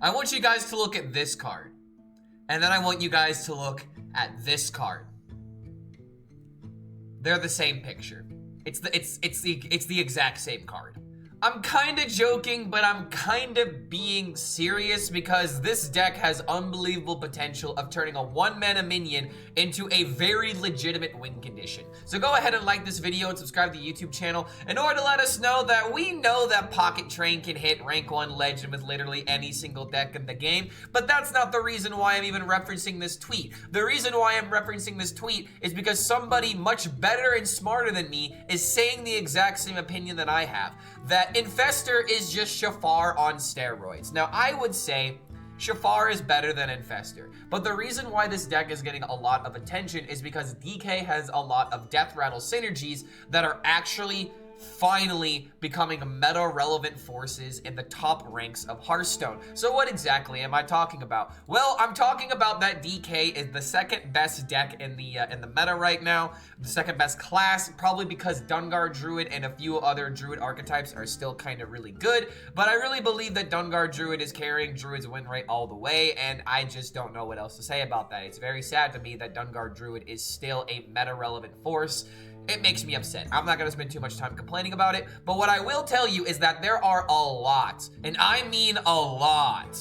I want you guys to look at this card. And then I want you guys to look at this card. They're the same picture. It's the exact same card. I'm kind of joking, but I'm kind of being serious because this deck has unbelievable potential of turning a 1-mana minion into a very legitimate win condition. So go ahead and like this video and subscribe to the YouTube channel in order to let us know that we know that Pocket Train can hit rank 1 legend with literally any single deck in the game, but that's not the reason why I'm even referencing this tweet. The reason why I'm referencing this tweet is because somebody much better and smarter than me is saying the exact same opinion that I have, that Infestor is just Shafar on steroids. Now, I would say Shafar is better than Infestor, but the reason why this deck is getting a lot of attention is because DK has a lot of Deathrattle synergies that are actually finally becoming meta-relevant forces in the top ranks of Hearthstone. So what exactly am I talking about? Well, I'm talking about that DK is the second best deck in the meta right now, the second best class, probably because Dungar Druid and a few other Druid archetypes are still kind of really good, but I really believe that Dungar Druid is carrying Druid's win rate all the way, and I just don't know what else to say about that. It's very sad to me that Dungar Druid is still a meta-relevant force. It makes me upset. I'm not going to spend too much time complaining about it, but what I will tell you is that there are a lot, and I mean a lot,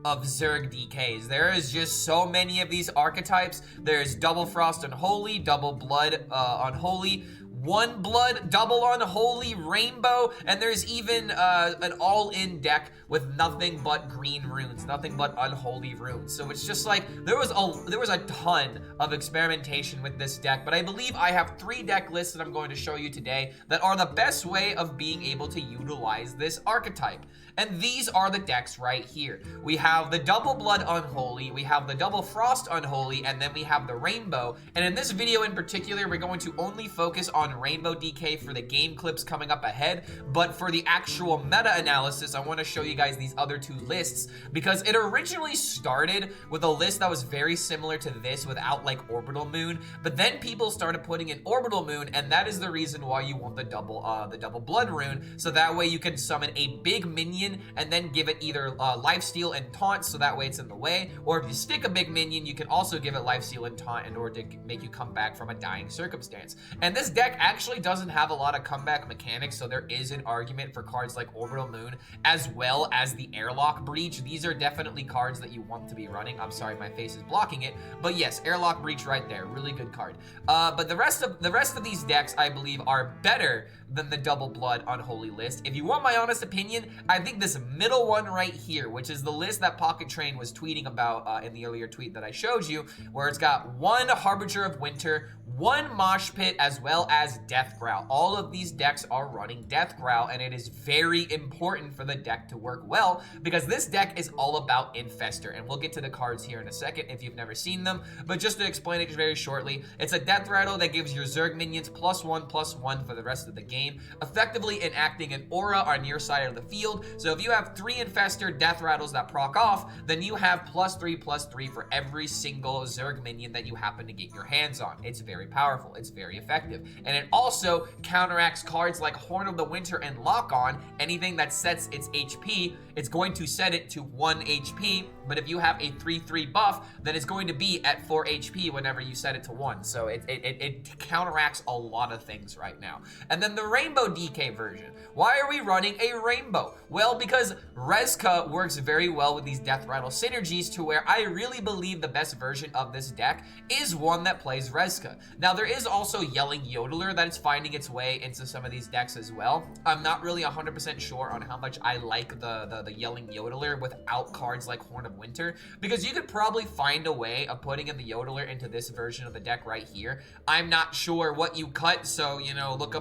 of Zerg DKs. There is just so many of these archetypes. There's Double Frost Unholy, Double Blood Unholy, One Blood, Double Unholy, Rainbow, and there's even an all-in deck with nothing but green runes, nothing but unholy runes. So it's just like, there was a ton of experimentation with this deck, but I believe I have 3 deck lists that I'm going to show you today that are the best way of being able to utilize this archetype. And these are the decks right here. We have the Double Blood Unholy, we have the Double Frost Unholy, and then we have the Rainbow. And in this video in particular, we're going to only focus on Rainbow DK for the game clips coming up ahead, but for the actual meta analysis, I want to show you guys these other 2 lists, because it originally started with a list that was very similar to this without like Orbital Moon, but then people started putting in Orbital Moon, and that is the reason why you want the double Blood Rune, so that way you can summon a big minion and then give it either Lifesteal and Taunt, so that way it's in the way, or if you stick a big minion, you can also give it Lifesteal and Taunt in order to make you come back from a dying circumstance. And this deck actually doesn't have a lot of comeback mechanics, so there is an argument for cards like Orbital Moon as well as the Airlock Breach. These are definitely cards that you want to be running. I'm sorry, my face is blocking it, but yes, Airlock Breach right there, really good card. But the rest of these decks, I believe, are better than the Double Blood Unholy list. If you want my honest opinion, I think this middle one right here, which is the list that Pocket Train was tweeting about in the earlier tweet that I showed you, where it's got 1 Harbinger of Winter, 1 Mosh Pit, as well as Death Growl. All of these decks are running Death Growl, and it is very important for the deck to work well, because this deck is all about Infestor, and we'll get to the cards here in a second if you've never seen them, but just to explain it very shortly, it's a Deathrattle that gives your Zerg minions +1/+1 for the rest of the game, effectively enacting an aura on your side of the field. So if you have 3 Infestor Deathrattles that proc off, then you have +3/+3 for every single Zerg minion that you happen to get your hands on. It's very powerful, it's very effective, and it also counteracts cards like Horn of the Winter and Lock On. Anything that sets its HP, it's going to set it to 1 HP, but if you have a 3/3 buff, then it's going to be at 4 HP whenever you set it to 1. So it counteracts a lot of things right now. And then the Rainbow DK version. Why are we running a Rainbow? Well, because Rezka works very well with these Deathrattle synergies, to where I really believe the best version of this deck is one that plays Rezka. Now, there is also Yelling Yodeler that is finding its way into some of these decks as well. I'm not really 100% sure on how much I like the Yelling Yodeler without cards like Horn of Winter, because you could probably find a way of putting in the Yodeler into this version of the deck right here. I'm not sure what you cut, so, you know, look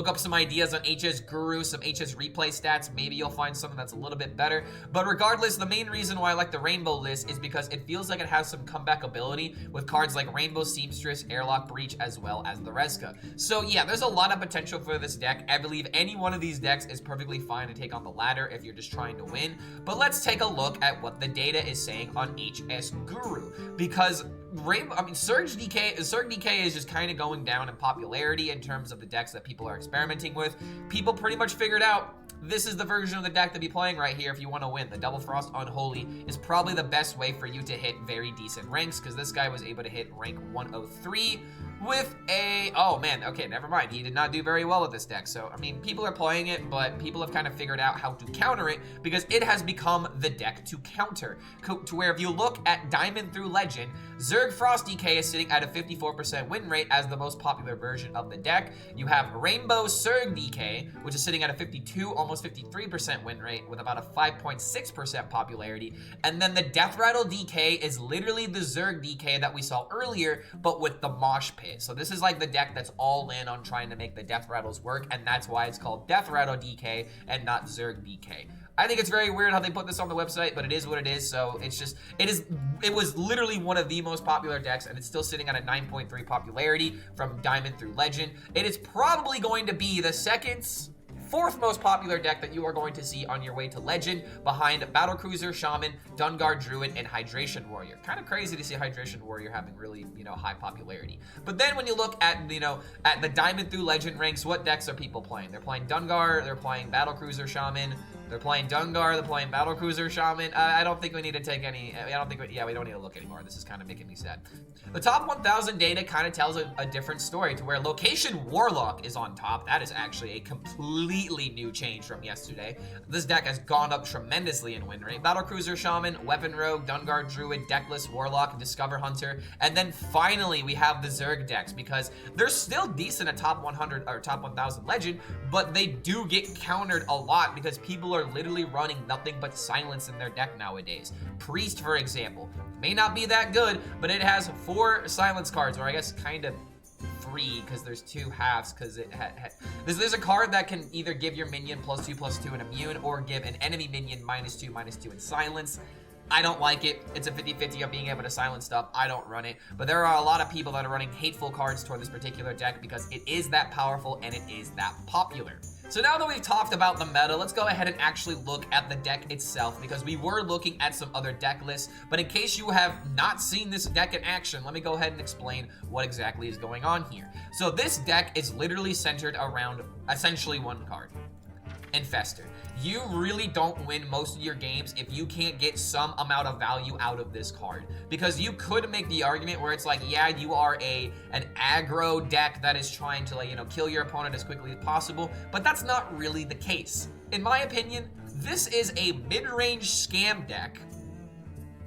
up some ideas on HS Guru, some HSReplay stats. Maybe you'll find something that's a little bit better. But regardless, the main reason why I like the Rainbow list is because it feels like it has some comeback ability with cards like Rainbow Seamstress, Airlock Breach, as well as the Rezka. So yeah, there's a lot of potential for this deck. I believe any one of these decks is perfectly fine to take on the ladder if you're just trying to win. But let's take a look at what the data is saying on HS Guru, because Zerg DK is just kind of going down in popularity in terms of the decks that people are experimenting with. People pretty much figured out this is the version of the deck to be playing right here if you want to win. The Double Frost Unholy is probably the best way for you to hit very decent ranks, because this guy was able to hit rank 103 with a... Oh, man. Okay, never mind. He did not do very well with this deck. So, I mean, people are playing it, but people have kind of figured out how to counter it because it has become the deck to counter. To where if you look at Diamond through Legend, Zerg Frost DK is sitting at a 54% win rate as the most popular version of the deck. You have Rainbow Zerg DK, which is sitting at a 52, almost 53% win rate with about a 5.6% popularity. And then the Deathrattle DK is literally the Zerg DK that we saw earlier, but with the Mosh Pit. So this is like the deck that's all in on trying to make the Deathrattles work, and that's why it's called Deathrattle DK and not Zerg DK. I think it's very weird how they put this on the website, but it is what it is. So it's just, it was literally one of the most popular decks, and it's still sitting at a 9.3 popularity from Diamond through Legend. It is probably going to be the fourth most popular deck that you are going to see on your way to Legend, behind Battlecruiser, Shaman, Dungar Druid, and Hydration Warrior. Kind of crazy to see Hydration Warrior having really, high popularity. But then when you look at, at the Diamond through Legend ranks, what decks are people playing? They're playing Dungar, they're playing Battlecruiser, Shaman, they're playing Dungar, they're playing Battlecruiser, Shaman. I don't think we need to take any, we don't need to look anymore. This is kind of making me sad. The top 1,000 data kind of tells a different story, to where Location Warlock is on top. That is actually a completely new change from yesterday. This deck has gone up tremendously in win rate. Battlecruiser, Shaman, Weapon Rogue, Dungar Druid, Deckless, Warlock, Discover Hunter, and then finally we have the Zerg decks, because they're still decent at top 100 or top 1,000 Legend, but they do get countered a lot because people are literally running nothing but silence in their deck nowadays. Priest, for example, may not be that good, but it has 4 silence cards, or I guess kind of 3, because there's 2 halves, because there's a card that can either give your minion +2/+2 and immune, or give an enemy minion -2/-2 in silence. I don't like it. It's a 50-50 of being able to silence stuff. I don't run it. But there are a lot of people that are running hateful cards toward this particular deck because it is that powerful and it is that popular. So now that we've talked about the meta, let's go ahead and actually look at the deck itself, because we were looking at some other deck lists, but in case you have not seen this deck in action, let me go ahead and explain what exactly is going on here. So this deck is literally centered around essentially one card, Infestor. You really don't win most of your games if you can't get some amount of value out of this card. Because you could make the argument where it's like, yeah, you are an aggro deck that is trying to, kill your opponent as quickly as possible, but that's not really the case. In my opinion, this is a mid-range scam deck.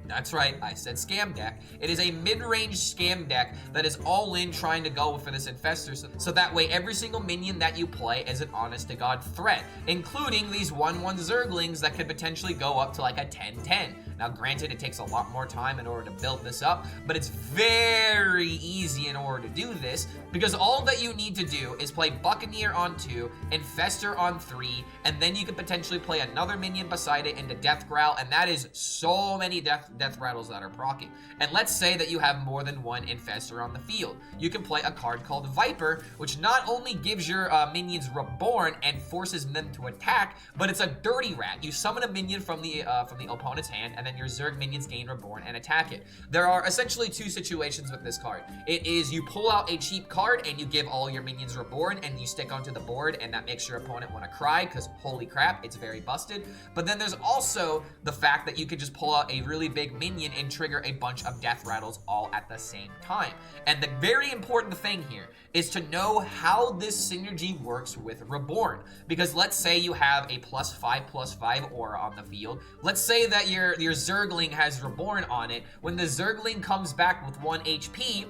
That's right, I said scam deck. It is a mid-range scam deck that is all in trying to go for this Infestor, so that way every single minion that you play is an honest-to-God threat, including these 1/1 Zerglings that could potentially go up to like a 10/10. Now, granted, it takes a lot more time in order to build this up, but it's very easy in order to do this, because all that you need to do is play Buccaneer on 2, Infestor on 3, and then you could potentially play another minion beside it into Death Growl, and that is so many Deathrattles that are proccing. And let's say that you have more than one Infestor on the field. You can play a card called Viper, which not only gives your minions Reborn and forces them to attack, but it's a dirty rat. You summon a minion from the opponent's hand, and then your Zerg minions gain Reborn and attack it. There are essentially 2 situations with this card. It is you pull out a cheap card and you give all your minions Reborn and you stick onto the board, and that makes your opponent want to cry because holy crap, it's very busted. But then there's also the fact that you could just pull out a really big minion and trigger a bunch of Deathrattles all at the same time. And the very important thing here is to know how this synergy works with Reborn. Because let's say you have a +5/+5 aura on the field. Let's say that your Zergling has Reborn on it. When the Zergling comes back with 1 HP,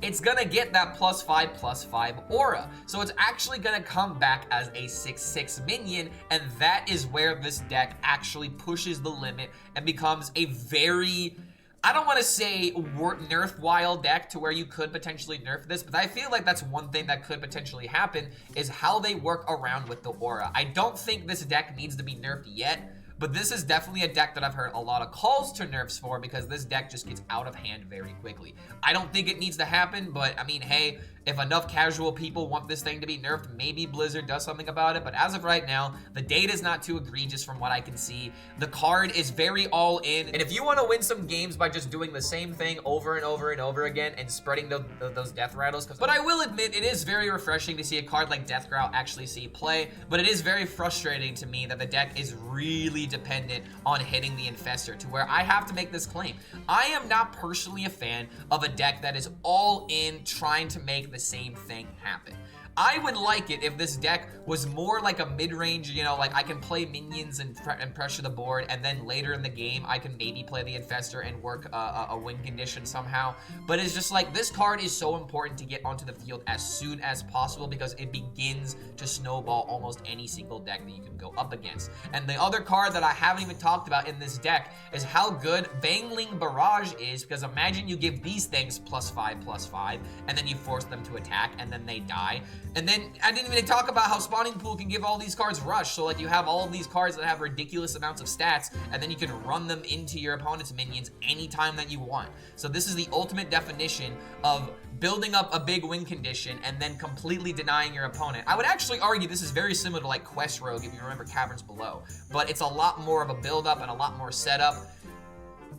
it's gonna get that +5/+5 aura. So it's actually gonna come back as a 6/6 minion, and that is where this deck actually pushes the limit and becomes a very, I don't want to say nerf wild deck to where you could potentially nerf this, but I feel like that's one thing that could potentially happen, is how they work around with the aura. I don't think this deck needs to be nerfed yet, but this is definitely a deck that I've heard a lot of calls to nerfs for because this deck just gets out of hand very quickly. I don't think it needs to happen, but I mean, hey, if enough casual people want this thing to be nerfed, maybe Blizzard does something about it. But as of right now, the data is not too egregious from what I can see. The card is very all in. And if you want to win some games by just doing the same thing over and over and over again and spreading those death rattles, but I will admit it is very refreshing to see a card like Death Growl actually see play. But it is very frustrating to me that the deck is really dependent on hitting the Infestor, to where I have to make this claim. I am not personally a fan of a deck that is all in trying to make the same thing happen. I would like it if this deck was more like a mid-range, you know, like I can play minions and pressure the board, and then later in the game, I can maybe play the Infestor and work a win condition somehow. But it's just like, this card is so important to get onto the field as soon as possible because it begins to snowball almost any single deck that you can go up against. And the other card that I haven't even talked about in this deck is how good Vangling Barrage is, because imagine you give these things +5/+5, and then you force them to attack, and then they die. And then I didn't even talk about how Spawning Pool can give all these cards rush, so like you have all of these cards that have ridiculous amounts of stats, and then you can run them into your opponent's minions anytime that you want. So this is the ultimate definition of building up a big win condition and then completely denying your opponent. I would actually argue this is very similar to like Quest Rogue, if you remember Caverns Below, but it's a lot more of a build up and a lot more setup.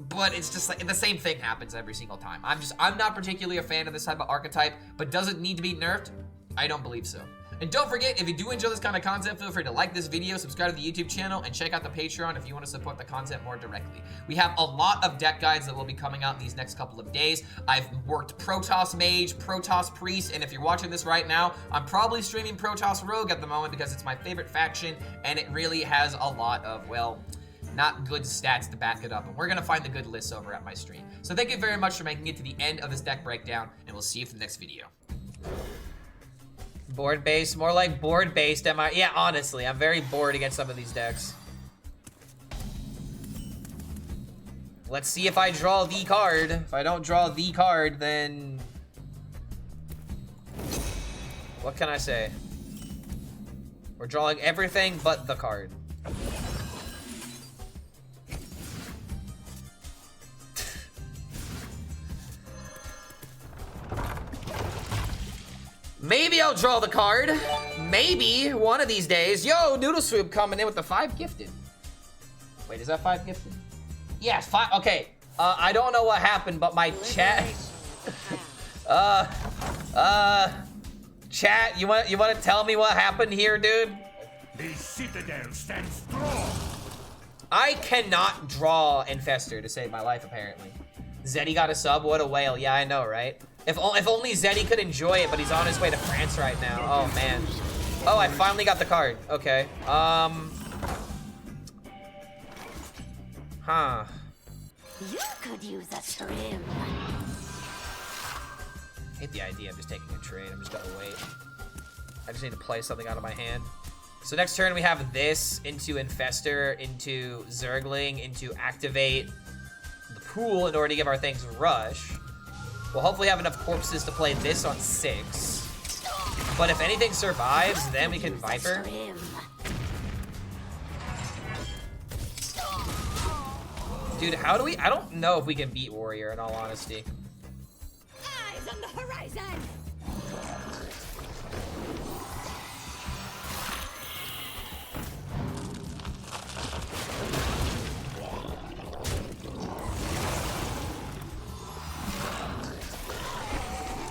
But it's just like the same thing happens every single time. I'm not particularly a fan of this type of archetype, but does it need to be nerfed? I don't believe so. And don't forget, if you do enjoy this kind of content, feel free to like this video, subscribe to the YouTube channel, and check out the Patreon if you want to support the content more directly. We have a lot of deck guides that will be coming out in these next couple of days. I've worked Protoss Mage, Protoss Priest, and if you're watching this right now, I'm probably streaming Protoss Rogue at the moment because it's my favorite faction, and it really has a lot of, well, not good stats to back it up, and we're gonna find the good lists over at my stream. So thank you very much for making it to the end of this deck breakdown, and we'll see you for the next video. Board-based? More like board-based, am I? Yeah, honestly, I'm very bored against some of these decks. Let's see if I draw the card. If I don't draw the card, then... what can I say? We're drawing everything but the card. Maybe I'll draw the card. Maybe one of these days. Yo, Noodle Swoop coming in with the 5 gifted. Wait, is that 5 gifted? Yes, 5. Okay. I don't know what happened, but my chat. Chat, you want to tell me what happened here, dude? The citadel stands strong. I cannot draw Infestor to save my life, apparently. Zeddy got a sub. What a whale. Yeah, I know, right? If only Zeddy could enjoy it, but he's on his way to France right now. Oh, man. Oh, I finally got the card. Okay. Huh. You could use a trim. I hate the idea of just taking a trade. I'm just gonna wait. I just need to play something out of my hand. So next turn we have this into Infestor, into Zergling, into Activate the pool in order to give our things rush. We'll hopefully have enough corpses to play this on 6. But if anything survives, then we can Viper. Dude, how do we... I don't know if we can beat Warrior, in all honesty. Eyes on the horizon.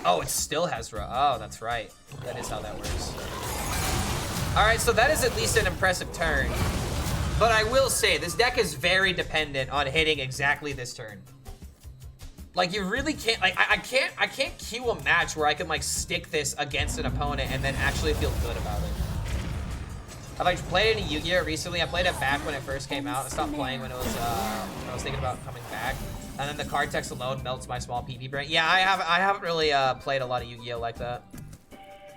Oh, it still has... Oh, that's right. That is how that works. Alright, so that is at least an impressive turn. But I will say, this deck is very dependent on hitting exactly this turn. Like, you really can't... Like, I can't queue a match where I can, like, stick this against an opponent and then actually feel good about it. I've, like, played it in Yu-Gi-Oh! Recently. I played it back when it first came out. I stopped playing when it was, when I was thinking about coming back. And then the card text alone melts my small PP brain. Yeah, I haven't really played a lot of Yu-Gi-Oh! Like that.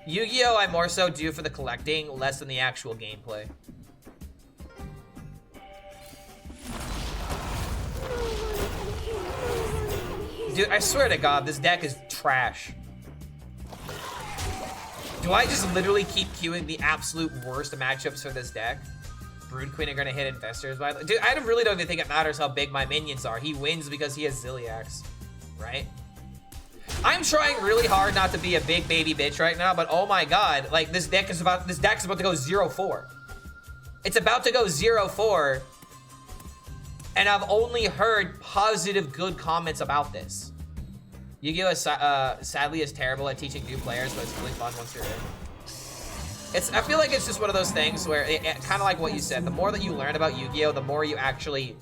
Yu-Gi-Oh! I more so do for the collecting, less than the actual gameplay. Dude, I swear to God, this deck is trash. Do I just literally keep queuing the absolute worst matchups for this deck? Brood Queen are gonna hit Infestors by. Dude, I really don't even think it matters how big my minions are. He wins because he has Zilliax, right? I'm trying really hard not to be a big baby bitch right now, but oh my god, like this deck is about to go 0-4. It's about to go 0-4, and I've only heard positive, good comments about this. Yu-Gi-Oh! Sadly is terrible at teaching new players, but it's really fun once you're in. I feel like it's just one of those things where, kind of like what you said, the more that you learn about Yu-Gi-Oh!, the more you actually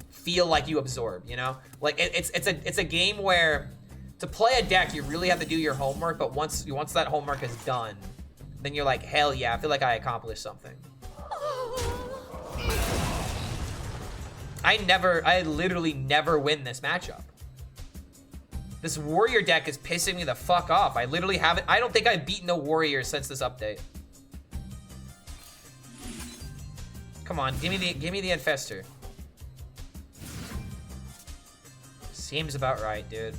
feel like you absorb, you know? Like, it's a game where, to play a deck, you really have to do your homework, but once that homework is done, then you're like, hell yeah, I feel like I accomplished something. I literally never win this matchup. This warrior deck is pissing me the fuck off. I literally haven't, I don't think I've beaten a warrior since this update. Come on, give me the Infestor. Seems about right, dude.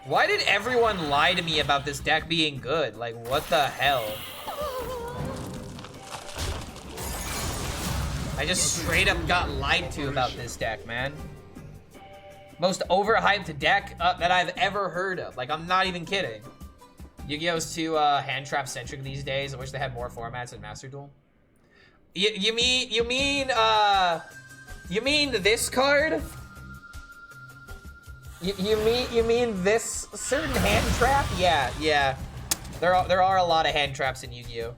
Why did everyone lie to me about this deck being good? Like, what the hell? I just straight up got lied to about this deck, man. Most overhyped deck that I've ever heard of. Like, I'm not even kidding. Yu-Gi-Oh's too hand trap centric these days. I wish they had more formats in Master Duel. You mean this card? You mean this certain hand trap? Yeah. There are a lot of hand traps in Yu-Gi-Oh.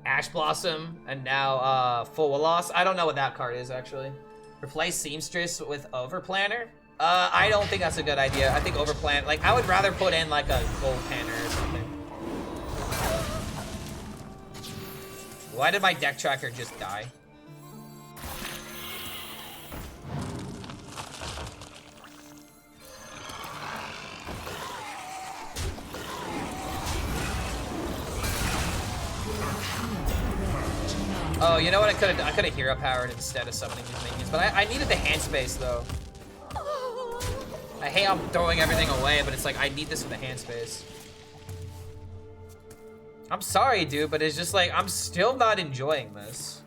Ash Blossom, and now Full Loss. I don't know what that card is, actually. Replace Seamstress with Overplanner? I don't think that's a good idea. I think Overplan, like, I would rather put in, like, a Gold Panner or something. Why did my deck tracker just die? Oh, you know what? I could have hero powered instead of summoning these minions, but I needed the hand space though. I hate I'm throwing everything away, but it's like I need this for the hand space. I'm sorry, dude, but it's just like I'm still not enjoying this.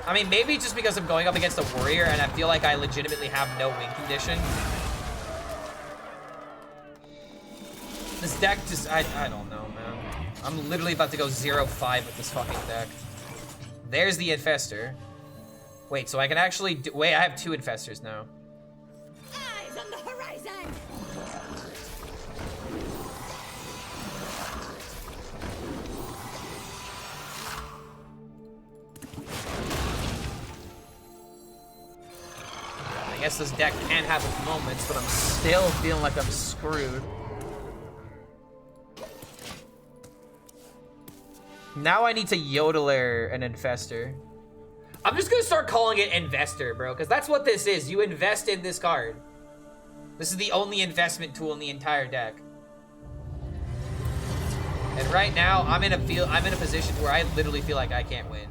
I mean, maybe just because I'm going up against a warrior and I feel like I legitimately have no win condition. This deck just, I don't know, man. I'm literally about to go 0-5 with this fucking deck. There's the Infestor. Wait, so I can actually do, wait, I have 2 Infestors now. Eyes on the horizon. I guess this deck can have its moments, but I'm still feeling like I'm screwed. Now I need to Yodeler an Infestor. I'm just gonna start calling it Investor, bro, because that's what this is. You invest in this card. This is the only investment tool in the entire deck. And right now, I'm in a position where I literally feel like I can't win.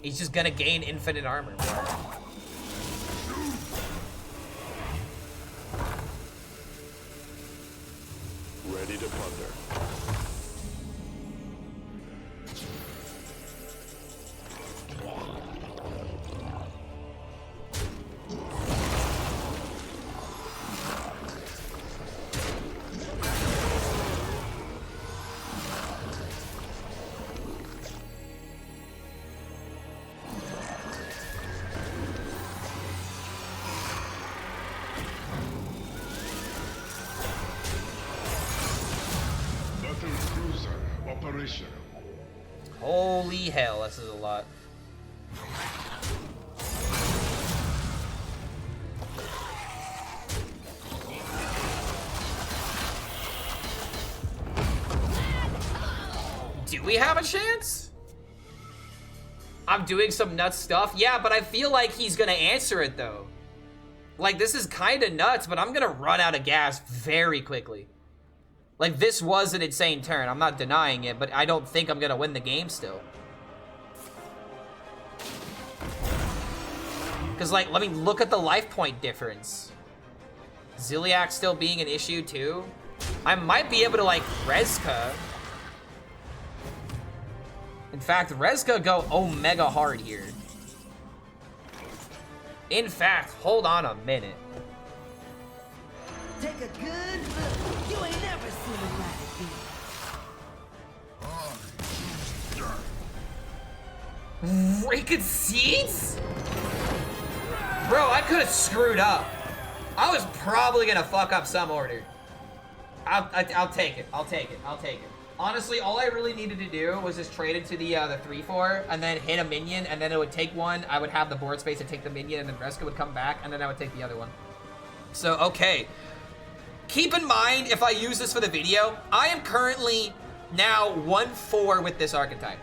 He's just gonna gain infinite armor, bro. Ready to plunder. Holy hell, this is a lot. Do we have a chance? I'm doing some nuts stuff. Yeah, but I feel like he's gonna answer it though. Like, this is kind of nuts, but I'm gonna run out of gas very quickly. Like, this was an insane turn. I'm not denying it, but I don't think I'm gonna win the game still. Because, like, let me look at the life point difference. Ziliak still being an issue, too. I might be able to, like, Rezka. In fact, Rezka go Omega hard here. In fact, hold on a minute. Take a good look. You ain't never seen a rabbit beat. Raking seeds? Bro, I could have screwed up. I was probably gonna fuck up some order. I'll take it. I'll take it. I'll take it. Honestly, all I really needed to do was just trade into the 3/4 and then hit a minion, and then it would take one. I would have the board space to take the minion, and then Reska would come back, and then I would take the other one. So, okay. Keep in mind, if I use this for the video, I am currently now 1-4 with this archetype.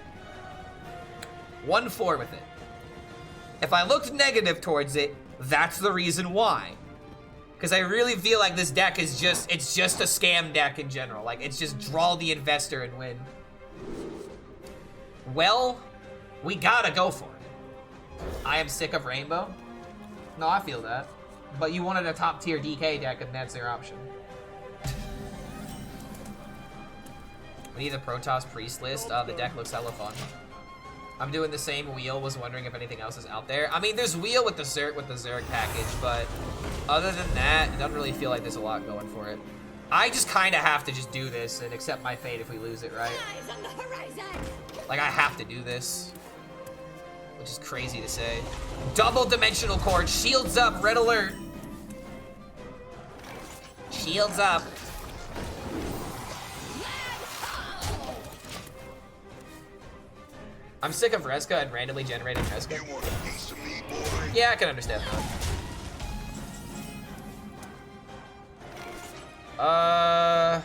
1-4 with it. If I looked negative towards it, that's the reason why. Because I really feel like this deck is just, it's just a scam deck in general. Like, it's just draw the Infestor and win. Well, we gotta go for it. I am sick of Rainbow. No, I feel that. But you wanted a top tier DK deck and that's their option. We need the Protoss Priest list. The deck looks hella fun. I'm doing the same wheel, was wondering if anything else is out there. I mean, there's wheel with the Zerg package, but other than that, it doesn't really feel like there's a lot going for it. I just kind of have to just do this and accept my fate if we lose it, right? Eyes on the horizon. Like, I have to do this. Which is crazy to say. Double dimensional cord, shields up, red alert. Shields up. I'm sick of Reska and randomly generating Reska. Yeah, I can understand that.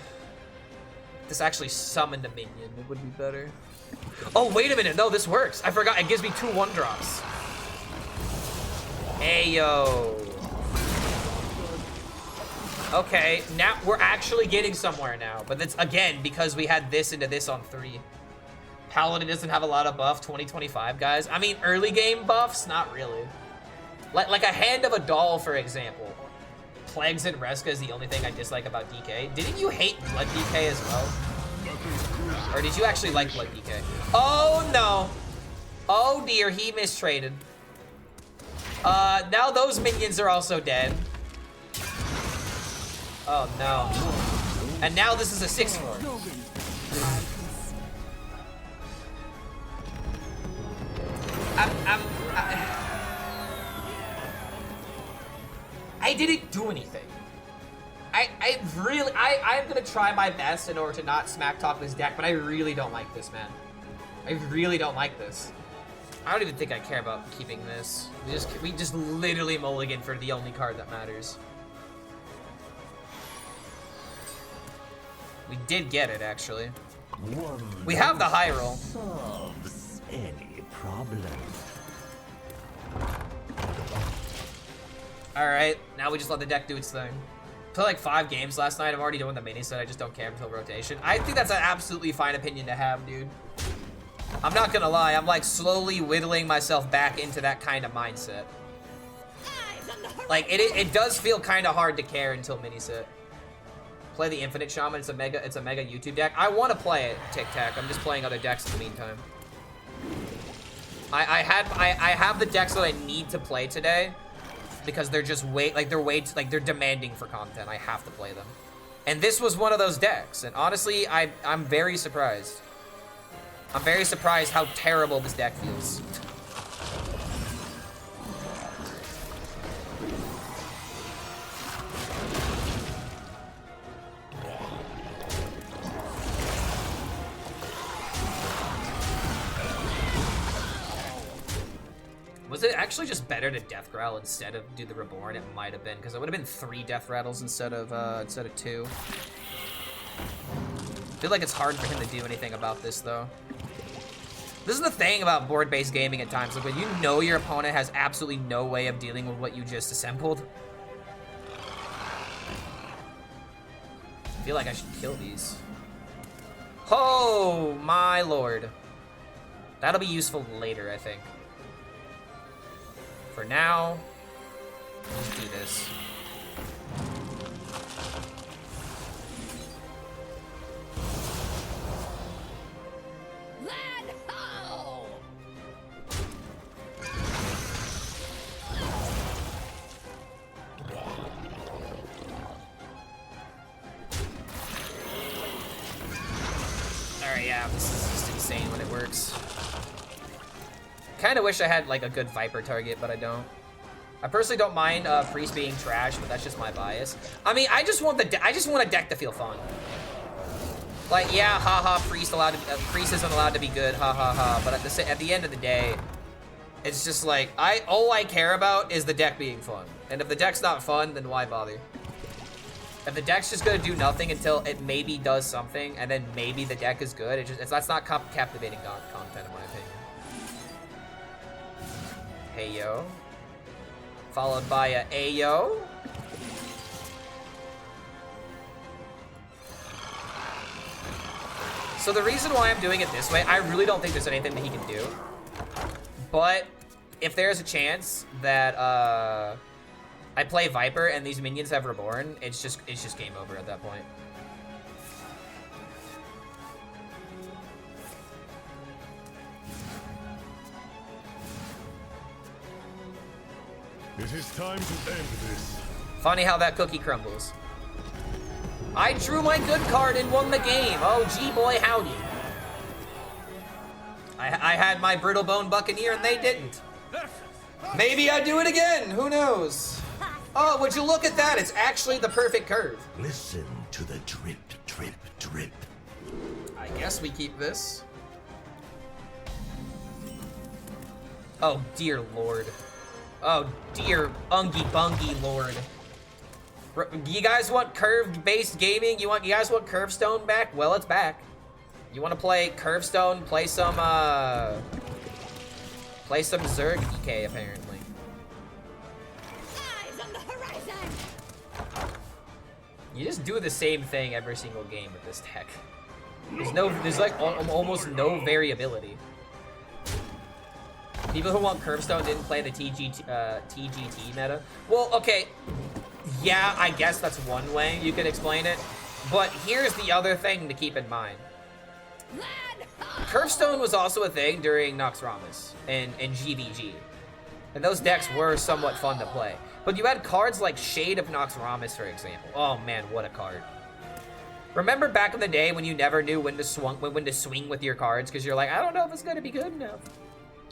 This actually summoned a minion. It would be better. Oh, wait a minute. No, this works. I forgot. It gives me 2 1-drops. Ayo. Okay, now we're actually getting somewhere now. But that's, again, because we had this into this on 3. Paladin doesn't have a lot of buff, 2025, guys. I mean, early game buffs, not really. Like a Hand of a Doll, for example. Plagues and Reska is the only thing I dislike about DK. Didn't you hate Blood DK as well? Or did you actually like Blood DK? Oh, no. Oh, dear, he mistraded. Now those minions are also dead. Oh, no. And now this is a 6-4. I didn't do anything. I'm gonna try my best in order to not smack talk this deck, but I really don't like this, man. I really don't like this. I don't even think I care about keeping this. We just literally mulligan for the only card that matters. We did get it, actually. We have the high roll. Solves any problem. Alright, now we just let the deck do its thing. Played like 5 games last night. I'm already doing the mini set. I just don't care until rotation. I think that's an absolutely fine opinion to have, dude. I'm not gonna lie. I'm like slowly whittling myself back into that kind of mindset. Like, it does feel kind of hard to care until mini set. Play the Infinite Shaman. It's a mega YouTube deck. I want to play it, Tic Tac. I'm just playing other decks in the meantime. I have the decks that I need to play today because they're just they're demanding for content. I have to play them. And this was one of those decks. And honestly, I'm very surprised. I'm very surprised how terrible this deck feels. Was it actually just better to Death Growl instead of do the Reborn? It might have been, because it would have been 3 Deathrattles instead of 2. I feel like it's hard for him to do anything about this, though. This is the thing about board-based gaming at times. Like, when you know your opponent has absolutely no way of dealing with what you just assembled, I feel like I should kill these. Oh my lord. That'll be useful later, I think. For now, let's do this. Land ho! Alright, yeah, this is just insane when it works. Kind of wish I had like a good Viper target, but I don't. I personally don't mind Priest being trash, but that's just my bias. I mean, I just want a deck to feel fun. Like, yeah, haha, Priest isn't allowed to be good, ha ha ha. But at the end of the day, it's just like all I care about is the deck being fun. And if the deck's not fun, then why bother? If the deck's just gonna do nothing until it maybe does something, and then maybe the deck is good, that's not captivating content in my opinion. Hey yo. Followed by a Ayo. So the reason why I'm doing it this way, I really don't think there's anything that he can do. But if there's a chance that I play Viper and these minions have Reborn, it's just game over at that point. It is time to end this. Funny how that cookie crumbles. I drew my good card and won the game. Oh, gee boy, howdy. I had my Brittle Bone Buccaneer and they didn't. Maybe I do it again. Who knows? Oh, would you look at that? It's actually the perfect curve. Listen to the drip, drip, drip. I guess we keep this. Oh, dear lord. Oh, dear Ungy Bungy lord. You guys want curve-based gaming? You guys want Curvestone back? Well, it's back. You want to play Curvestone? Play some Zerg DK, apparently. Eyes on the horizon! You just do the same thing every single game with this deck. There's like almost no variability. People who want Curvestone didn't play the TGT meta. Well, okay. Yeah, I guess that's one way you could explain it. But here's the other thing to keep in mind. Curvestone was also a thing during Noxramas and GVG. And those decks were somewhat fun to play. But you had cards like Shade of Noxramas, for example. Oh man, what a card. Remember back in the day when you never knew when to swing with your cards because you're like, I don't know if it's going to be good enough.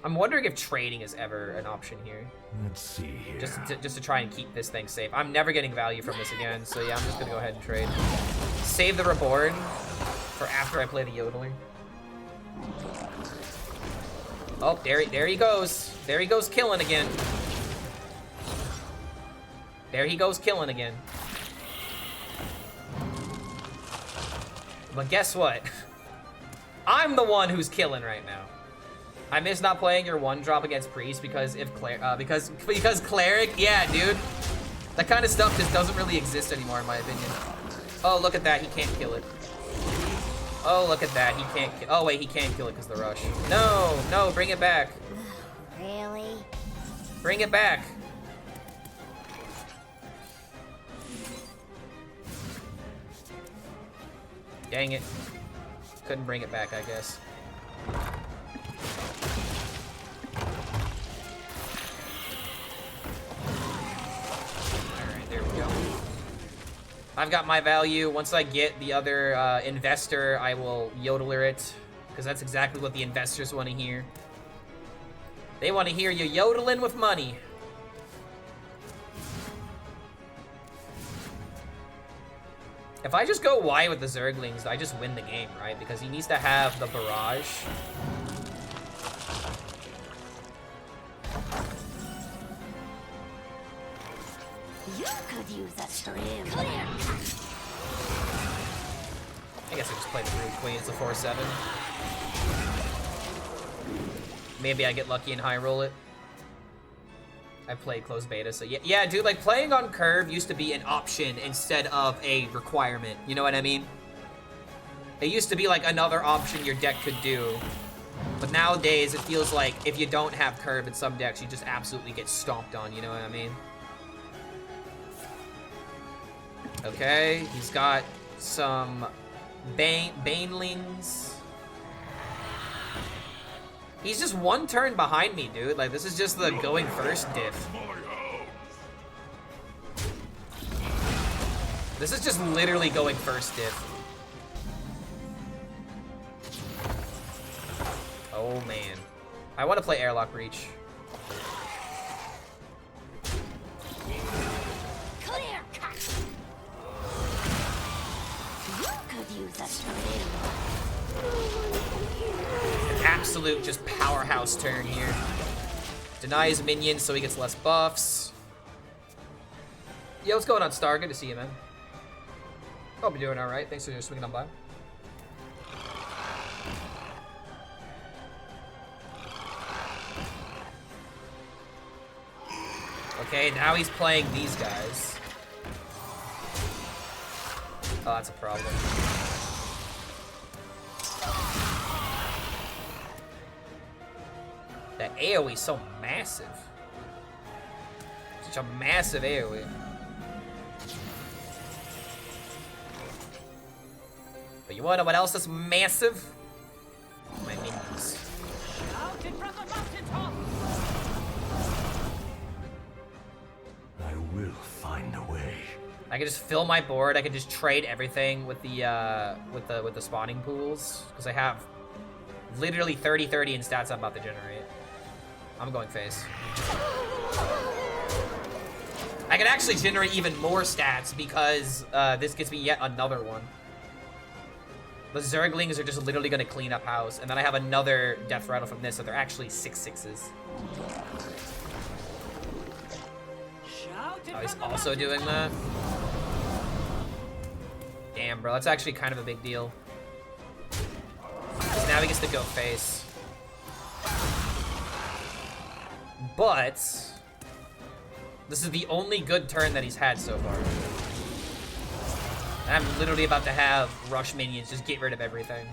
I'm wondering if trading is ever an option here. Let's see here. Just to try and keep this thing safe. I'm never getting value from this again, so yeah, I'm just gonna go ahead and trade. Save the Reborn for after I play the Yodeler. Oh, there he goes. There he goes killing again. There he goes killing again. But guess what? I'm the one who's killing right now. I miss not playing your one drop against Priest because because Cleric, yeah, dude. That kind of stuff just doesn't really exist anymore in my opinion. Oh, look at that, he can't kill it. Oh, look at that, he can't kill. Oh wait, he can kill it because the rush. No, bring it back. Really? Bring it back. Dang it. Couldn't bring it back, I guess. Alright, there we go. I've got my value. Once I get the other investor, I will yodeler it. Because that's exactly what the investors want to hear. They want to hear you yodeling with money. If I just go wide with the Zerglings, I just win the game, right? Because he needs to have the barrage. You could use a stream. I guess I just play the Brood Queen. It's a 4/7. Maybe I get lucky and high roll it. I played closed beta, so yeah, dude, like, playing on curve used to be an option instead of a requirement, you know what I mean? It used to be, like, another option your deck could do, but nowadays it feels like if you don't have curve in some decks, you just absolutely get stomped on, you know what I mean? Okay, he's got some Banelings. He's just one turn behind me, dude. Like, this is just the going first diff. This is just literally going first diff. Oh, man. I want to play Airlock Breach. Clear cut. You could use a stream. Absolute just powerhouse turn here. Denies minions so he gets less buffs. Yo, what's going on, Star? Good to see you, man. Hope you're doing all right. Thanks for swinging on by. Okay, now he's playing these guys. Oh, that's a problem. That AoE is so massive. Such a massive AoE. But you wanna know what else is massive? My minions. I will find a way. I can just fill my board. I can just trade everything with the spawning pools because I have literally 30/30 in stats I'm about to generate. I'm going face. I can actually generate even more stats because this gets me yet another one. The Zerglings are just literally going to clean up house, and then I have another Deathrattle from this, so they're actually 6/6s. Oh, he's also doing that? Damn, bro, that's actually kind of a big deal. Because now he gets to go face. But this is the only good turn that he's had so far. And I'm literally about to have rush minions, just get rid of everything.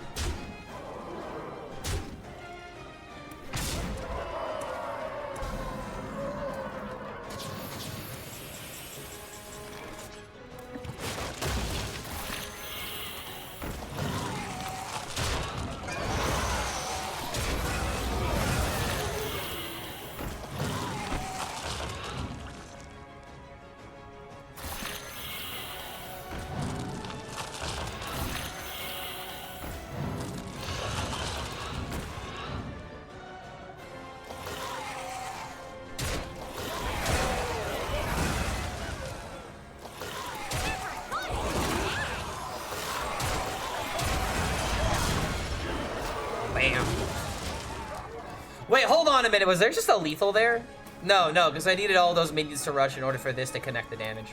Wait, hold on a minute. Was there just a lethal there? No, because I needed all those minions to rush in order for this to connect the damage.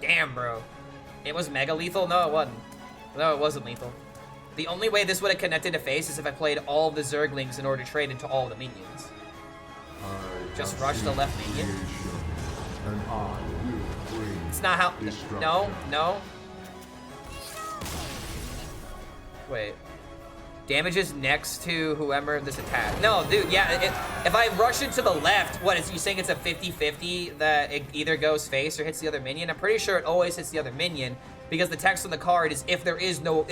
Damn, bro. It was mega lethal? No, it wasn't. No, it wasn't lethal. The only way this would have connected to face is if I played all the Zerglings in order to trade into all the minions. Just rush the left minion. It's not how... No. Wait. Damages next to whoever this attack. No, dude, yeah, if I rush it to the left, what is you saying it's a 50-50 that it either goes face or hits the other minion? I'm pretty sure it always hits the other minion because the text on the card is if there is no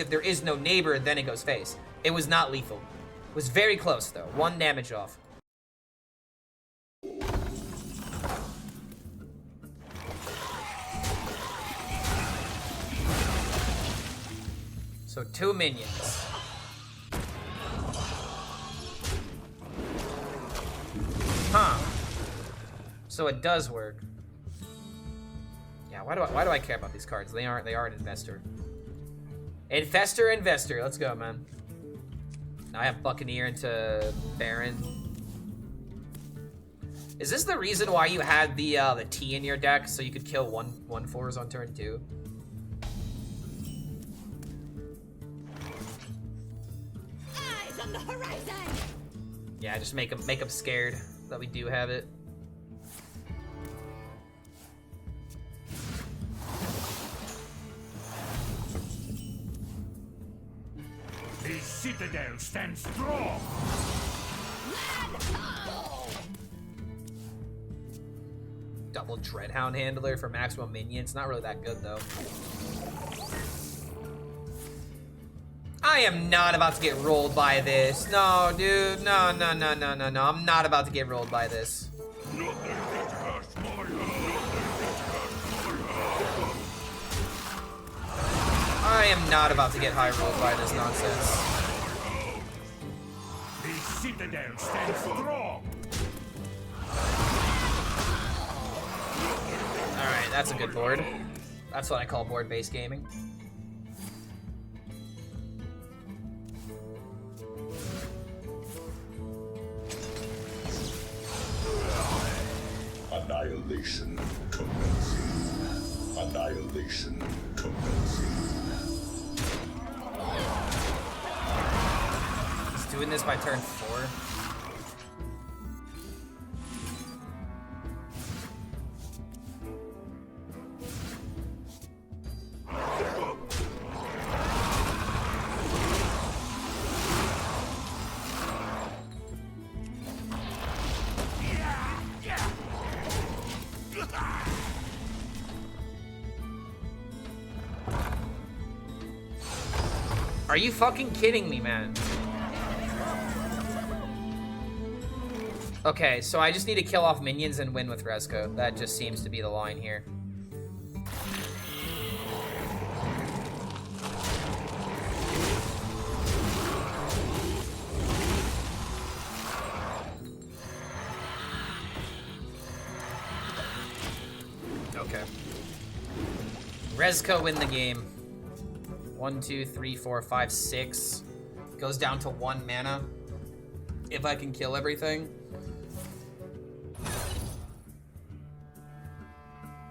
neighbor, then it goes face. It was not lethal. It was very close though. 1 damage off. So 2 minions. Huh. So it does work. Yeah, why do I care about these cards? They are an Investor. Infestor. Let's go, man. Now I have Buccaneer into Baron. Is this the reason why you had the T in your deck so you could kill 1/4s on turn 2? Eyes on the horizon. Yeah, just make them scared that we do have it. citadel stands strong. Double Dreadhound Handler for maximum minions. Not really that good, though. I am not about to get rolled by this. No, dude. No, no, no, no, no, no. I'm not about to get rolled by this. I am not about to get high rolled by this nonsense. The citadel stands strong. Alright, that's a good board. That's what I call board-based gaming. Annihilation commencing. Annihilation commencing. He's doing this by turn 4. Are you fucking kidding me, man? Okay, so I just need to kill off minions and win with Rezko. That just seems to be the line here. Okay. Rezko win the game. 1, 2, 3, 4, 5, 6. Goes down to 1 mana. If I can kill everything.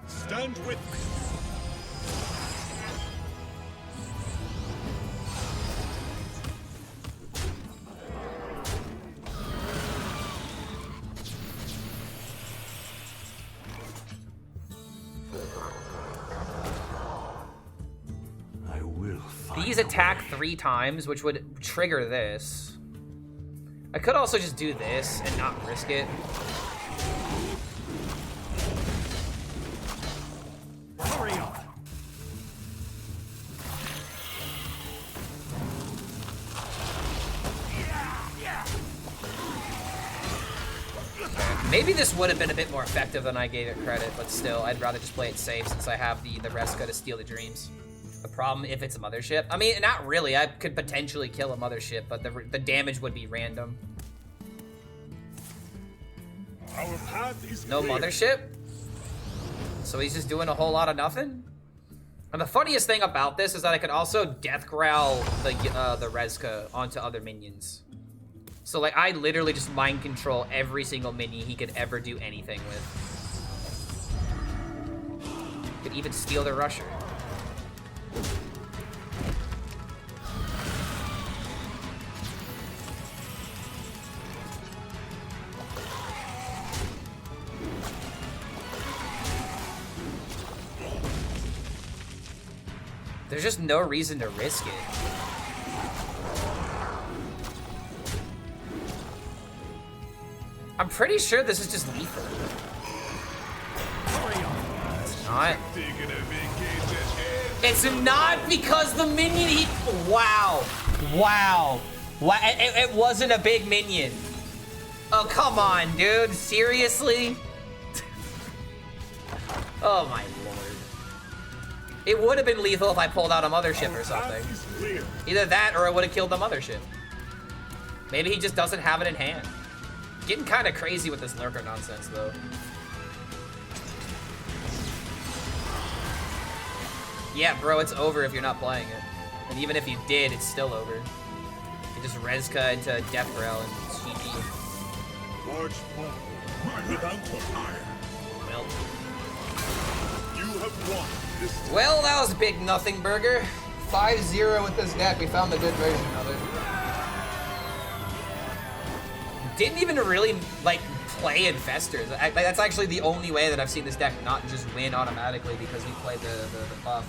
Stand with me. These attack 3 times, which would trigger this. I could also just do this and not risk it. Hurry up. Maybe this would have been a bit more effective than I gave it credit, but still, I'd rather just play it safe since I have the Rezko to steal the dreams. The problem if it's a mothership. I mean, not really. I could potentially kill a mothership, but the damage would be random. Our path is No clear. mothership? So he's just doing a whole lot of nothing? And the funniest thing about this is that I could also death growl the Rezka onto other minions. So like I literally just mind control every single minion he could ever do anything with. Could even steal the Rusher. There's just no reason to risk it. I'm pretty sure this is just lethal. It's not. It's not because the minion he... Wow. Wow. It wasn't a big minion. Oh, come on, dude. Seriously? Oh, my lord. It would have been lethal if I pulled out a mothership or something. Either that or I would have killed the mothership. Maybe he just doesn't have it in hand. Getting kind of crazy with this lurker nonsense, though. Yeah, bro, it's over if you're not playing it. And even if you did, it's still over. You just Rezka into Death Rail and GG. Large ball, without iron. Well. You have won this. Well, that was a big nothing burger. 5-0 with this deck. We found the good version of it. Didn't even really, like, play Infestors. That's actually the only way that I've seen this deck not just win automatically because we played the buff.